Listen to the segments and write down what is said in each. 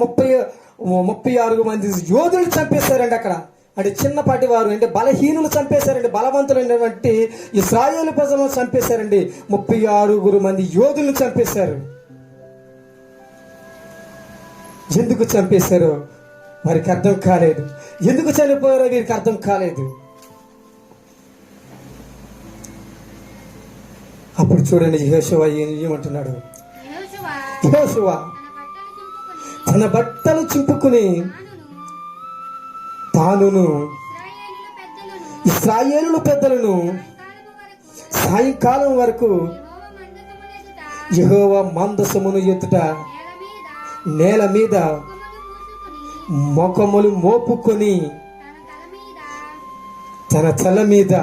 36 మంది యోధులు చంపేశారండి అక్కడ. అంటే చిన్నపాటి వారు అంటే బలహీనులు చంపేశారండి. బలవంతులైనటువంటి ఇశ్రాయేలు ప్రజలను చంపేశారండి. 36 మంది యోధులను చంపేశారు. ఎందుకు చంపేశారో వారికి అర్థం కాలేదు. ఎందుకు చనిపోయారో వీరికి అర్థం కాలేదు. అప్పుడు చూడండి యెహోషువ ఏమంటున్నాడు. యెహోషువ తన బట్టలు చింపుకుని తానును ఇశ్రాయేలు పెద్దలను సాయంకాలం వరకు యెహోవా మందసమును ఎదుట నేల మీద ముఖములు మోపుకొని తన తల మీద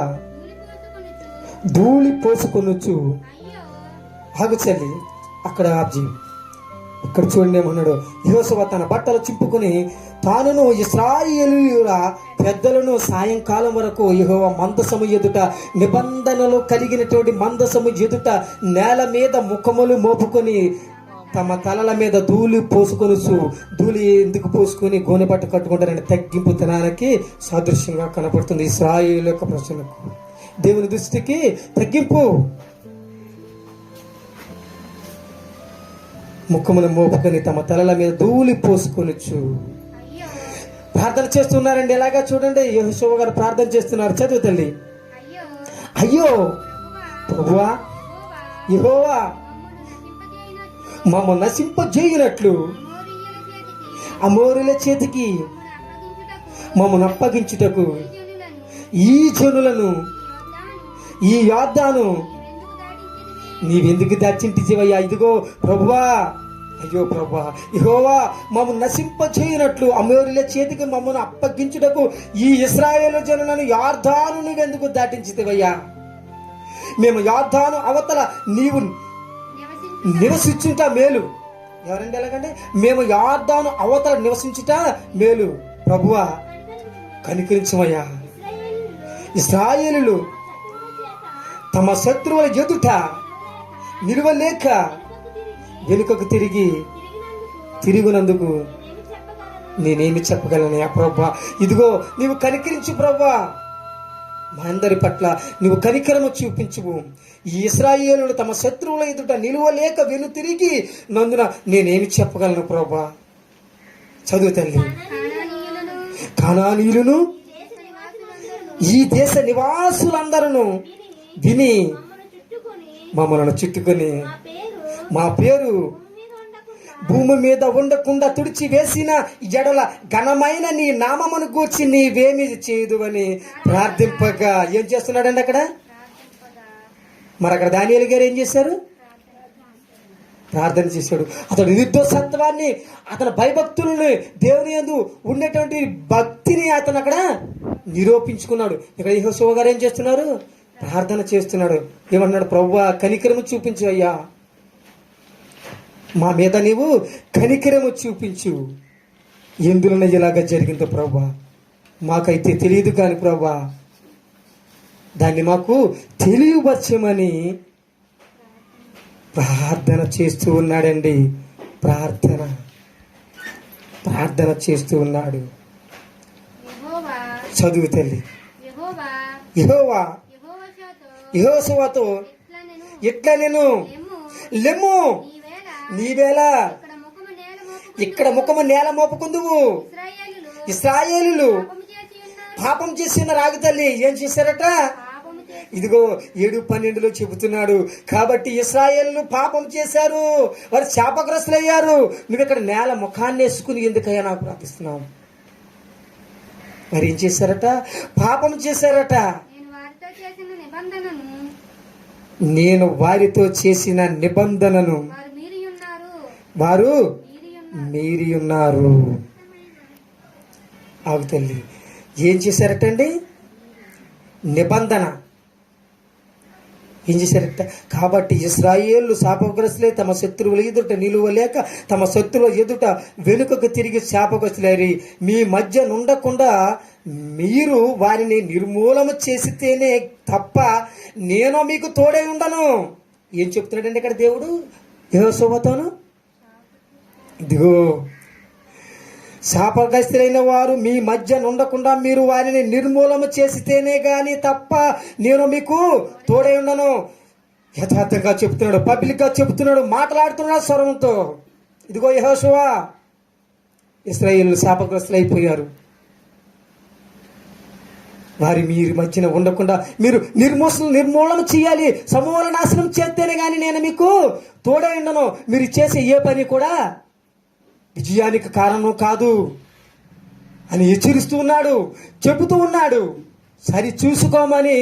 ధూళి పోసుకొనొచ్చు. ఆగు చెల్లి, అక్కడ ఆబ్జీ, ఇక్కడ చూడండి ఏమన్నాడు. యెహోషువ తన బట్టలు చింపుకొని తానును ఇశ్రాయేలీయుల పెద్దలను సాయంకాలం వరకు యెహోవా మందసము ఎదుట నిబంధనలు కలిగినటువంటి మందసము ఎదుట నేల మీద ముఖములు మోపుకొని తమ తలల మీద ధూళి పోసుకొనుచు. ధూళి ఎందుకు పోసుకొని గోనె బట్ట కట్టుకుంటారని తగ్గింపు తనానికి సాదృశ్యంగా కనపడుతుంది ఇశ్రాయేలు యొక్క ప్రజలకు. దేవుని దృష్టికి తగ్గింపు. ముఖమును మోపుకొని తమ తలల మీద ధూళి పోసుకొనొచ్చు. ప్రార్థన చేస్తున్నారండి. ఎలాగా చూడండి, యెహోషువ గారు ప్రార్థన చేస్తున్నారు. చదువు తల్లి. అయ్యో ప్రభువా, యెహోవా మమ్మ నశింపజేయునట్లు అమోరీల చేతికి మమ్మను అప్పగించుటకు ఈ జనులను ఈ యోర్దాను నీవెందుకు దాచింటివయ్యా? ఇదిగో ప్రభువా, అయ్యో ప్రభువా, యెహోవా మమ్మను నశింపజేయునట్లు అమోరీల చేతికి మమ్మను అప్పగించుటకు ఈ ఇశ్రాయేలు జనులను యోర్దాను నువ్వెందుకు దాటించితివయ్యా? మేము యోర్దాను అవతల నీవు నివసించుట మేలు. ఎవరండి ఎలాగంటే మేము యోర్దాను అవతల నివసించుట మేలు. ప్రభువా కనికరించమయ్యా. ఇశ్రాయేలులు తమ శత్రువుల ఎదుట నిలువలేక వెనుకకు తిరిగినందుకు నేనేమి చెప్పగలను ప్రభువా? ఇదిగో నీవు కనికరించు ప్రభువా, మా అందరి పట్ల నువ్వు కనికరము చూపించువు. ఈ ఇశ్రాయేలులు తమ శత్రువుల ఎదుట నిలువలేక వెనుతిరిగి నందున నేనేమి చెప్పగలను ప్రభువా? చదువు తల్లి. కనానీయులను ఈ దేశ నివాసులందరూ విని మమ్మల్ని చుట్టుకొని మా పేరు భూమి మీద ఉండకుండా తుడిచి వేసిన ఎడల ఘనమైన నీ నామమును గూర్చి నీవేమి చేయదు అని ప్రార్థింపగా ఏం చేస్తున్నాడండి అక్కడ? మరి అక్కడ దానియేలు గారు ఏం చేశారు? ప్రార్థన చేశాడు. అతడు నిర్దోషత్వాన్ని, అతని భయభక్తులని, దేవుని యందు ఉండేటువంటి భక్తిని అతను అక్కడ నిరూపించుకున్నాడు. ఇక్కడ యెహోషువ గారు ఏం చేస్తున్నారు? ప్రార్థన చేస్తున్నాడు. ఏమన్నాడు? ప్రభువా కనికరము చూపించు అయ్యా, మా మీద నీవు కనికరము చూపించు. ఎందులో ఇలాగా జరిగిందో ప్రభువా మాకైతే తెలియదు కానీ ప్రభువా దాన్ని మాకు తెలియవచ్చమని ప్రార్థన చేస్తూ ఉన్నాడండి. ప్రార్థన చేస్తూ ఉన్నాడు. చదువు తల్లి. యెహోవా యెహోషువతో ఇట్లా నేను లెమ్ము, నీవేళ ఇక్కడ ముఖము నేల మోపుకుందువు. ఇశ్రాయేలులు పాపం చేసిన రాగు తల్లి ఏం చేశారట? ఇదిగో 7:12 చెబుతున్నాడు. కాబట్టి ఇశ్రాయేలులు పాపం చేశారు, వారు శాపగ్రస్తులయ్యారు. నువ్వు ఇక్కడ నేల ముఖాన్ని వేసుకుని ఎందుకయ్యా నాకు ప్రార్థిస్తున్నావు? మరి ఏం చేశారట? పాపం చేశారట. నేను వారితో చేసిన నిబంధనను వారు మీరి ఉన్నారు. ఆగు తల్లి. ఏం చేశారటండి? నిబంధన ఏం చేశారట? కాబట్టి ఇశ్రాయేలు శాపగ్రస్తులై తమ శత్రువుల ఎదుట నిలువలేక తమ శత్రువుల ఎదుట వెనుకకు తిరిగి శాపగ్రస్తులైరి మీ మధ్య నుండకుండా మీరు వారిని నిర్మూలన చేసితేనే తప్ప నేను మీకు తోడై ఉండను. ఏం చెప్తున్నాడండి ఇక్కడ దేవుడు యెహోషువతోను? ఇదిగో శాపగ్రస్తులైన వారు మీ మధ్య ఉండకుండా మీరు వారిని నిర్మూలన చేసితేనే గాని తప్ప నేను మీకు తోడై ఉండను. యథార్థంగా చెప్తున్నాడు, పబ్లిక్ గా చెప్తున్నాడు, మాట్లాడుతున్నాడు స్వరంతో. ఇదిగో యెహోషువ, ఇశ్రాయేలు శాపగ్రస్తులైపోయారు. వారి మీరు మధ్యన ఉండకుండా మీరు నిర్మూలన చేయాలి, సమూల నాశనం చేస్తేనే కానీ నేను మీకు తోడై ఉండను. మీరు చేసే ఏ పని కూడా విజయానికి కారణం కాదు అని హెచ్చరిస్తూ ఉన్నాడు, చెబుతూ ఉన్నాడు. సరి చూసుకోమని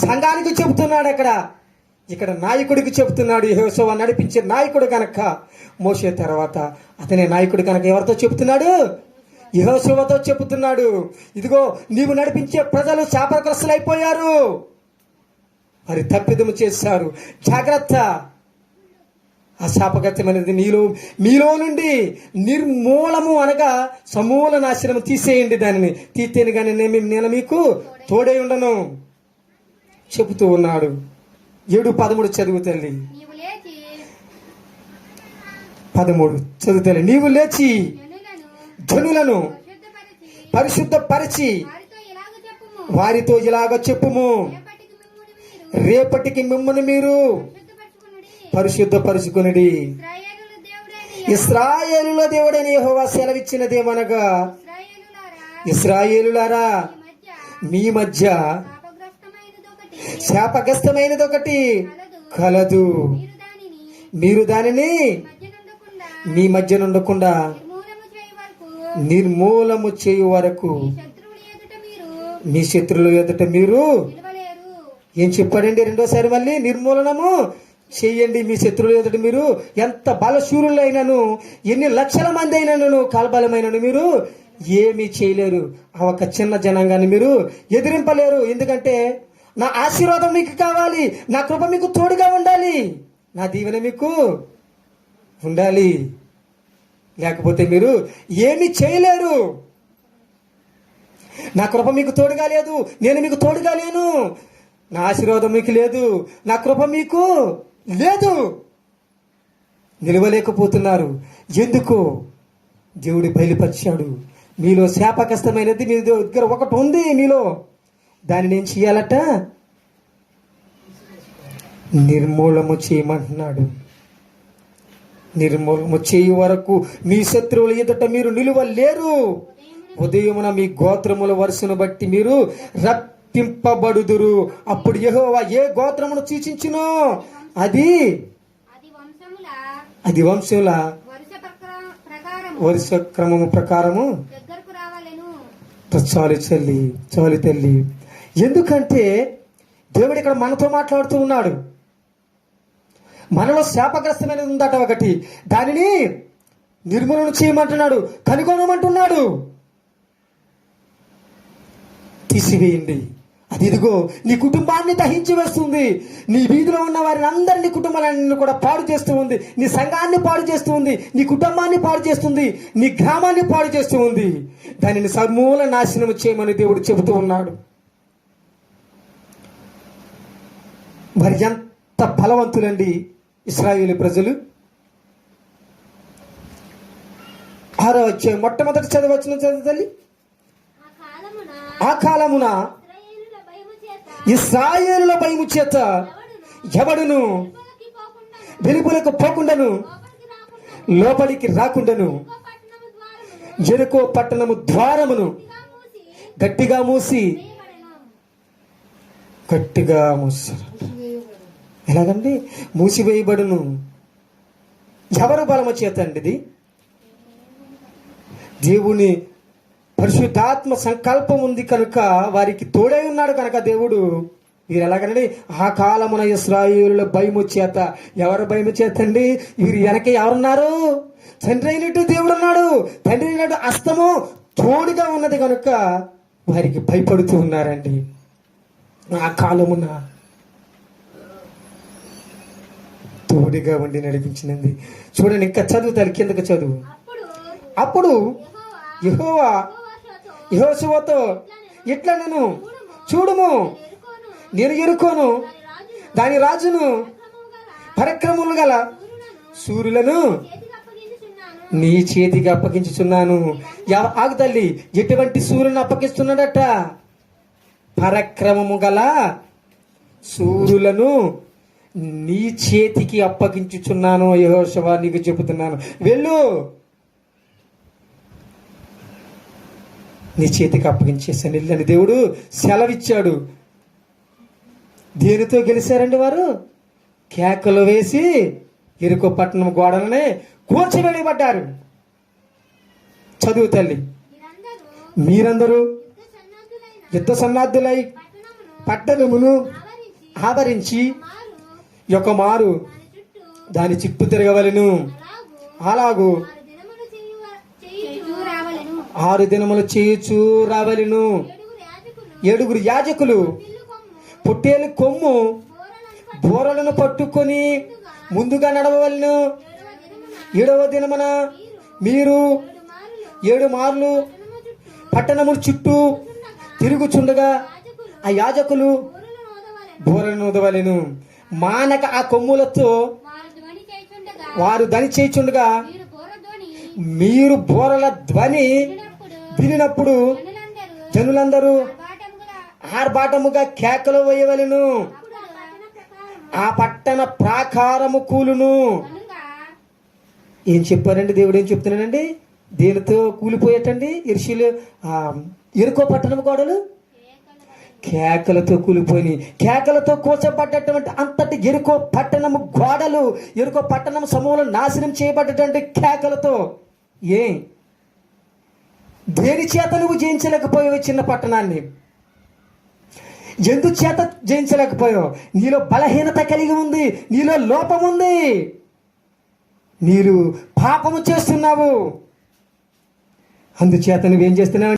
సంఘానికి చెబుతున్నాడు. ఇక్కడ నాయకుడికి చెబుతున్నాడు. యెహోషువ నడిపించే నాయకుడు కనుక, మోషే తర్వాత అతనే నాయకుడు కనుక ఎవరితో చెబుతున్నాడు? యెహోషువతో చెబుతున్నాడు. ఇదిగో నీవు నడిపించే ప్రజలు శాపగ్రస్తులైపోయారు, మరి తప్పిదము చేశారు, జాగ్రత్త. ఆ శాపగ్రస్తమైనది మీలో నుండి నిర్మూలము అనగా సమూల నాశనము తీసేయండి. దానిని తీస్తేనే కానీ నేను మీకు తోడై ఉండను చెబుతూ ఉన్నాడు. 7:13 చదువు తల్లి. 13 చదువు తల్లి. నీవు లేచి జనులను పరిశుద్ధపరిచి వారితో ఇలాగ చెప్పుము, రేపటికి మిమ్మును మీరు పరిశుద్ధపరుచుకొనుడి. ఇశ్రాయేలుల దేవుడైన యెహోవా సెలవిచ్చినదేమనగా, ఇశ్రాయేలులారా, మీ మధ్య శాపగ్రస్తమైనదొకటి కలదు. మీరు దానిని మీ మధ్య ఉండకుండా నిర్మూలము చేయు వరకు మీ శత్రువుల ఎదుట మీరు ఏం చెప్పాడండి? రెండోసారి మళ్ళీ నిర్మూలనము చెయ్యండి. మీ శత్రువుల ఎదుట మీరు ఎంత బలశూరులైనను, ఎన్ని లక్షల మంది అయినను, కాల్బలమైనను మీరు ఏమీ చేయలేరు. ఆ ఒక చిన్న జనాంగాన్ని మీరు ఎదిరింపలేరు. ఎందుకంటే నా ఆశీర్వాదం మీకు కావాలి, నా కృప మీకు తోడుగా ఉండాలి, నా దీవెన మీకు ఉండాలి. లేకపోతే మీరు ఏమీ చేయలేరు. నా కృప మీకు తోడుగా లేదు, నేను మీకు తోడుగా లేను, నా ఆశీర్వాదం మీకు లేదు, నా కృప మీకు లేదు, నిలవలేకపోతున్నారు. ఎందుకు? దేవుడు బయలుపరిచాడు. మీలో శాపగ్రస్తమైనది మీ దగ్గర ఒకటి ఉంది. మీలో దాన్ని నేను చేయాలట, నిర్మూలము చేయమంటున్నాడు. నిర్మూలము చేయు వరకు మీ శత్రువుల ఎదుట మీరు నిలువలేరు. ఉదయమున మీ గోత్రముల వరుసను బట్టి మీరు రప్పింపబడుదురు. అప్పుడు యెహోవా ఏ గోత్రమును సూచించునో అది వంశముల వరుస క్రమము ప్రకారము చాలు తల్లి. ఎందుకంటే దేవుడు ఇక్కడ మనతో మాట్లాడుతూ ఉన్నాడు. మనలో శాపగ్రస్తమైనది ఉందట ఒకటి, దానిని నిర్మూలన చేయమంటున్నాడు, కనుగొనమంటున్నాడు. తీసివేయండి. అది ఇదిగో నీ కుటుంబాన్ని దహించి వేస్తుంది. నీ వీధిలో ఉన్న వారిని అందరినీ, కుటుంబాలన్నీ కూడా పాడు చేస్తూ ఉంది. నీ సంఘాన్ని పాడు చేస్తూ ఉంది, నీ కుటుంబాన్ని పాడు చేస్తుంది, నీ గ్రామాన్ని పాడు చేస్తూ ఉంది. దానిని సమూల నాశనం చేయమని దేవుడు చెబుతూ ఉన్నాడు. మరి ఎంత బలవంతులండి ఇశ్రాయేలు ప్రజలు. 6వ అధ్యాయం మొట్టమొదటి చదవచ్చును చదువు తల్లి. ఆ కాలమున ఇశ్రాయేలుల భయము చేత ఎవడును వెలుపలకు పోకుండాను లోపలికి రాకుండాను జెరికో పట్టణము ద్వారమును గట్టిగా మూసారు. ఎలాగండి? మూసివేయబడును. ఎవరు బలము చేత అండి? ఇది దేవుని పరిశుద్ధాత్మ సంకల్పం ఉంది కనుక, వారికి తోడై ఉన్నాడు కనుక దేవుడు వీరు ఎలాగండి? ఆ కాలమున ఇశ్రాయేలుల భయము చేత. ఎవరు భయము చేత అండి? వీరు వెనక ఎవరున్నారు? తండ్రి అయినట్టు దేవుడు ఉన్నాడు. తండ్రి అయినట్టు హస్తము తోడుగా ఉన్నది కనుక వారికి భయపడుతూ ఉన్నారండి. ఆ కాలమున తోడుగా ఉండి నడిపించినది. చూడండి, ఇంకా చదువుతారు, కిందకి చదువు. అప్పుడు యెహోవా యెహోషువతో ఇట్లా నేను చూడుము, నేను ఎరుకోను దాని రాజును, పరక్రమములు గల సూర్యులను నీ చేతికి అప్పగించుచున్నాను. ఆగు తల్లి, ఎటువంటి సూర్యుని అప్పగిస్తున్నాడట? పరాక్రమము గల సూర్యులను నీ చేతికి అప్పగించుచున్నాను యెహోషువ, నీకు చెబుతున్నాను, వెళ్ళు, నీ చేతికి అప్పగించేసాను, వెళ్ళని దేవుడు సెలవిచ్చాడు. దేనితో గెలిచారండి వారు? కేకలు వేసి ఎరుకో పట్టణం గోడలనే కూల్చివేయబడ్డారు. చదువు తల్లి, మీరందరూ యుద్ధ సన్నాద్ధులై పట్టణమును ఆవరించి ఒక మారు దాని చుట్టూ తిరగవలెను. అలాగూ 6 దినములు చేయుచూ రావలెను. 7 యాజకులు పొట్టేలు కొమ్ము బోరలను పట్టుకొని ముందుగా నడవవలెను. 7వ దినమున మీరు 7 మార్లు పట్టణము చుట్టూ తిరుగుచుండగా ఆ యాజకులు బోరలను ఊదవలెను. మానక ఆ కొమ్ములతో వారు ధ్వని చేయుచుండగా మీరు బోరల ధ్వని వినినప్పుడు జనులందరూ ఆర్భాటముగా కేకలు వేయవలెను. ఆ పట్టణ ప్రాకారము కూలును. ఏం చెప్పారండి? దేవుడు ఏం చెప్తున్నాడండి? దేనితో కూలిపోయేటండి? ఎరుకో పట్టణము గోడలు కేకలతో కూలిపోయి, కేకలతో కూర్చోబడ్డటువంటి అంతటి ఎరుకో పట్టణము గోడలు, ఎరుకో పట్టణం సమూహంలో నాశనం చేయబడ్డటువంటి కేకలతో. దేని చేత నువ్వు జయించలేకపోయావు చిన్న పట్టణాన్ని? ఎందు చేత జయించలేకపోయావు? నీలో బలహీనత కలిగి ఉంది, నీలో లోపం ఉంది, నీరు పాపము చేస్తున్నావు. అందుచేత నువ్వేం చేస్తున్నావు?